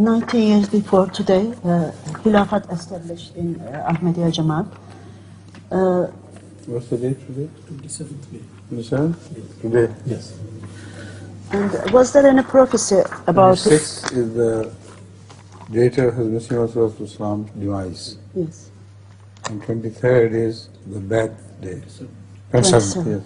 90 years before today, Khilafat established in Ahmadiyya Jamaat. What's the date today? 27th May. 27th? Today. Yes. And was there any prophecy about 26 is the date of His Messenger Islam's demise. Yes. And 23rd is the birthday. 27th. Yes.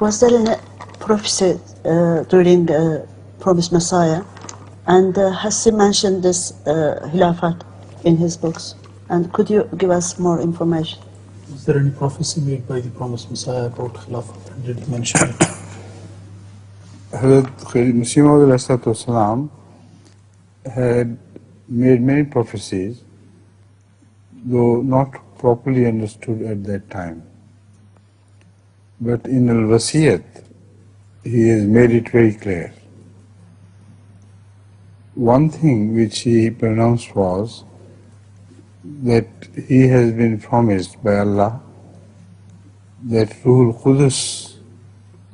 Was there any prophecy during the promised Messiah? And has he mentioned this Khilafat in his books? And could you give us more information? Is there any prophecy made by the promised Messiah about Caliphate? And did he mention it? Hazrat Messenger had made many prophecies, though not properly understood at that time. But in Al-Wasiyat, he has made it very clear. One thing which he pronounced was that he has been promised by Allah that Ruhul Qudus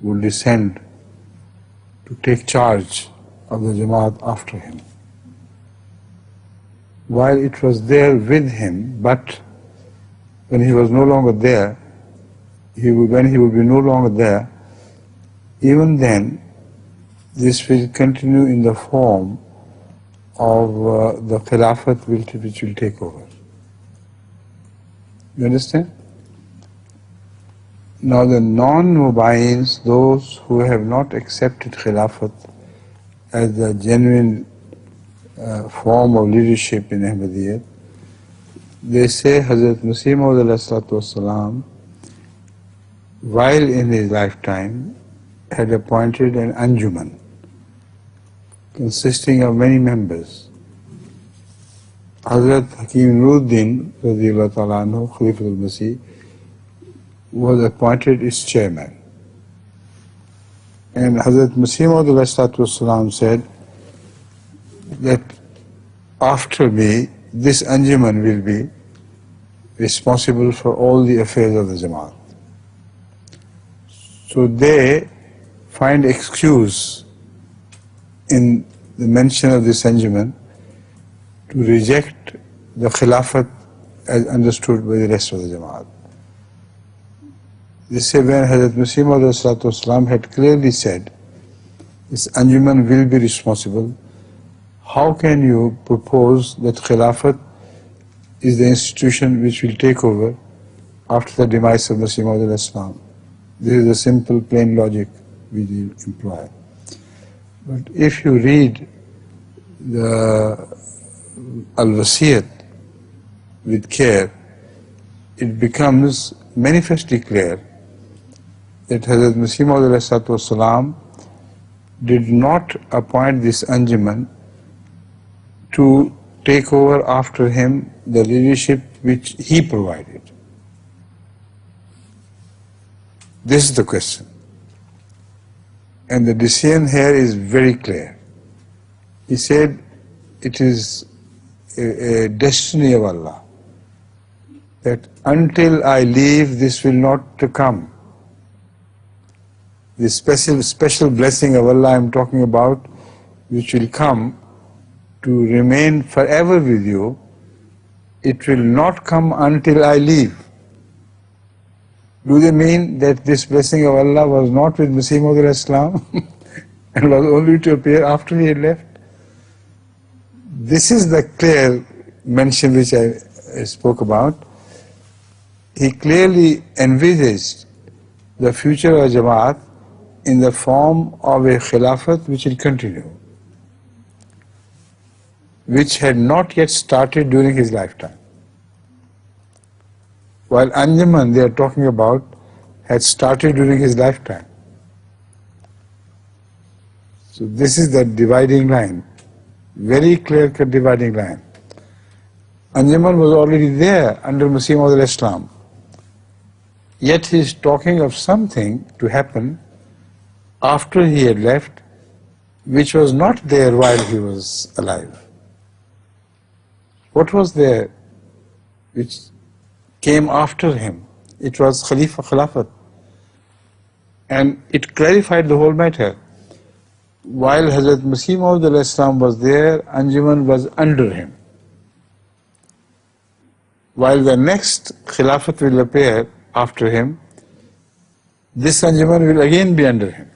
will descend to take charge of the Jamaat after him. While it was there with him, but when he was no longer there, when he would be no longer there, even then, this will continue in the form of the Caliphate which will take over. You understand? Now the non-Mubayins, those who have not accepted Khilafat as the genuine form of leadership in Ahmadiyyat, they say Hazrat Masih Maud while in his lifetime had appointed an Anjuman consisting of many members. Hazrat Hakim Nuruddin radiyallahu ta'ala anhu, Khalifatul Masih, was appointed its chairman. And Hazrat Masih Maud said that after me, this Anjuman will be responsible for all the affairs of the Jamaat. So they find excuse in the mention of this Anjuman to reject the Khilafat as understood by the rest of the Jamaat. They say when Hazrat Masih Maud had clearly said, this Anjuman will be responsible, how can you propose that Khilafat is the institution which will take over after the demise of Masih Maud? This is a simple, plain logic we employ. But if you read the Al-Wasiyat with care, it becomes manifestly clear that Hazrat Masih Maud did not appoint this Anjuman to take over after him the leadership which he provided. This is the question. And the decision here is very clear. He said it is a destiny of Allah that until I leave, this will not come. The special blessing of Allah I am talking about, which will come to remain forever with you, it will not come until I leave. Do they mean that this blessing of Allah was not with Masih Maud and was only to appear after he had left? This is the clear mention which I spoke about. He clearly envisaged the future of Jamaat in the form of a Khilafat which will continue, which had not yet started during his lifetime. While Anjuman they are talking about had started during his lifetime. So this is the dividing line, very clear-cut dividing line. Anjuman was already there under Masih Maud, yet he is talking of something to happen after he had left, which was not there while he was alive. What was there which came after him? It was Khilafat. And it clarified the whole matter. while Hazrat Masih Maud was there, Anjuman was under him. While the next Khilafat will appear after him, this Anjuman will again be under him.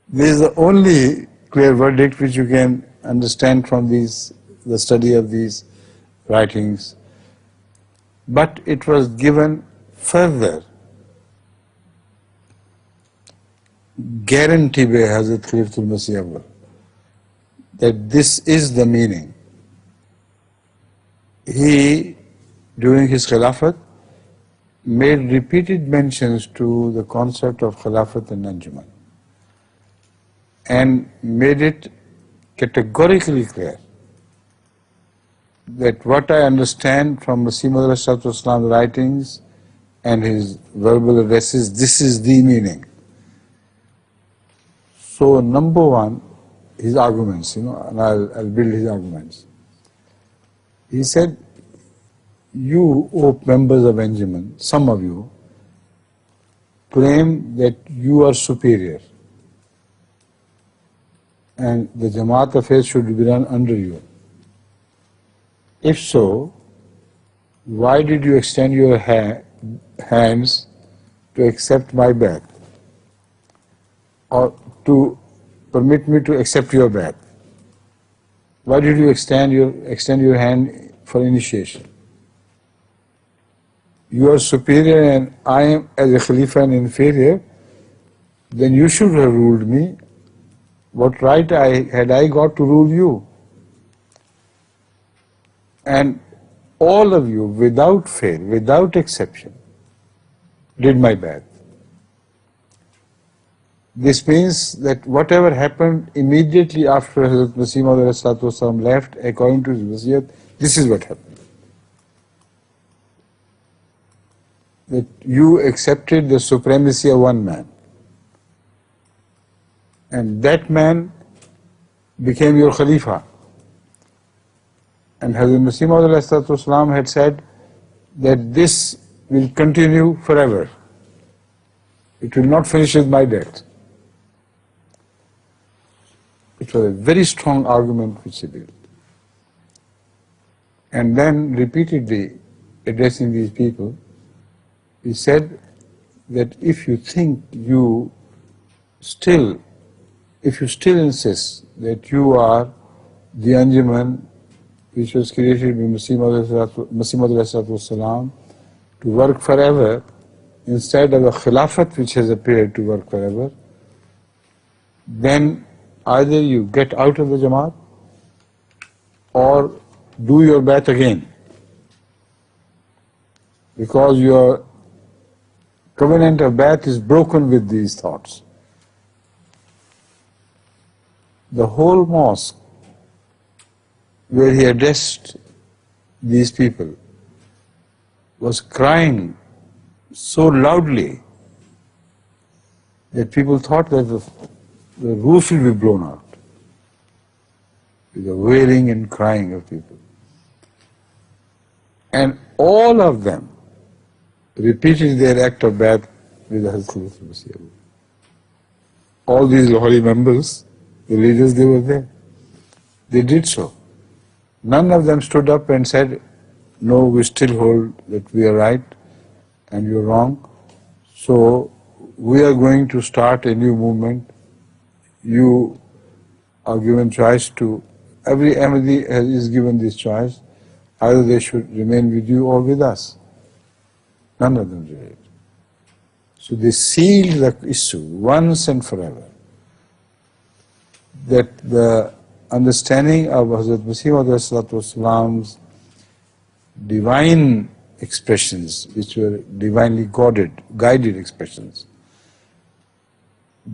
This is the only clear verdict which you can understand from the study of these writings. But it was given further guarantee by Hazrat Khalifatul Masih Awwal that this is the meaning. He, during his Khilafat, made repeated mentions to the concept of Khilafat and Anjuman and made it categorically clear that what I understand from Masih Maud writings and his verbal addresses, this is the meaning. So number one, his arguments, and I'll build his arguments. He said, you, O members of Anjuman, some of you, claim that you are superior and the Jamaat affairs should be run under you. If so, why did you extend your hands to accept my bayat or to permit me to accept your bayat? Why did you extend your hand for initiation? You are superior and I am, as a Khalifa, an inferior, then you should have ruled me. What right had I got to rule you? And all of you, without fail, without exception, did my bayat. This means that whatever happened immediately after Hazrat Masih Maud left, according to his wasiyat, this is what happened. That you accepted the supremacy of one man. And that man became your Khalifa. And Hazrat Masih Maud had said that this will continue forever. It will not finish with my death. It was a very strong argument which he built. And then repeatedly addressing these people, he said that if you still insist that you are the Anjuman which was created by Masih Maud to work forever, instead of a Khilafat which has appeared to work forever, then either you get out of the Jamaat or do your bayat again, because your covenant of bayat is broken with these thoughts. The whole mosque where he addressed these people was crying so loudly that people thought that the roof will be blown out with the wailing and crying of people. And all of them repeated their act of bayat with Hazrat Khalifatul Masih. All these Lahori members, the leaders, they were there. They did so. None of them stood up and said, no, we still hold that we are right and you're wrong. So we are going to start a new movement. You are given choice to, every Ahmadi is given this choice. Either they should remain with you or with us. None of them did it. So they sealed the issue once and forever, that the understanding of Hazrat Masih Maud divine expressions, which were divinely guided expressions,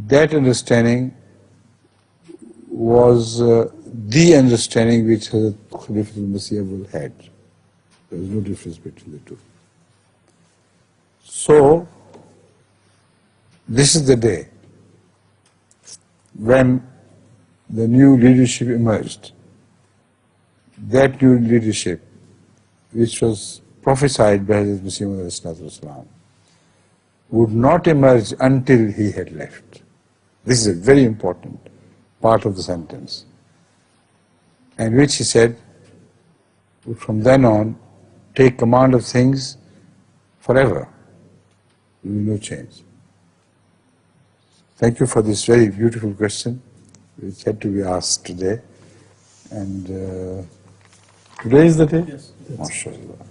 that understanding was the understanding which Hazrat Khalifatul Masih had. There was no difference between the two. So, this is the day when the new leadership emerged. That new leadership, which was prophesied by Hazrat Masih Maud, would not emerge until he had left. This is a very important part of the sentence. And which he said, from then on, take command of things forever. There will be no change. Thank you for this very beautiful question, which had to be asked today. And today is the day? Yes. MashaAllah.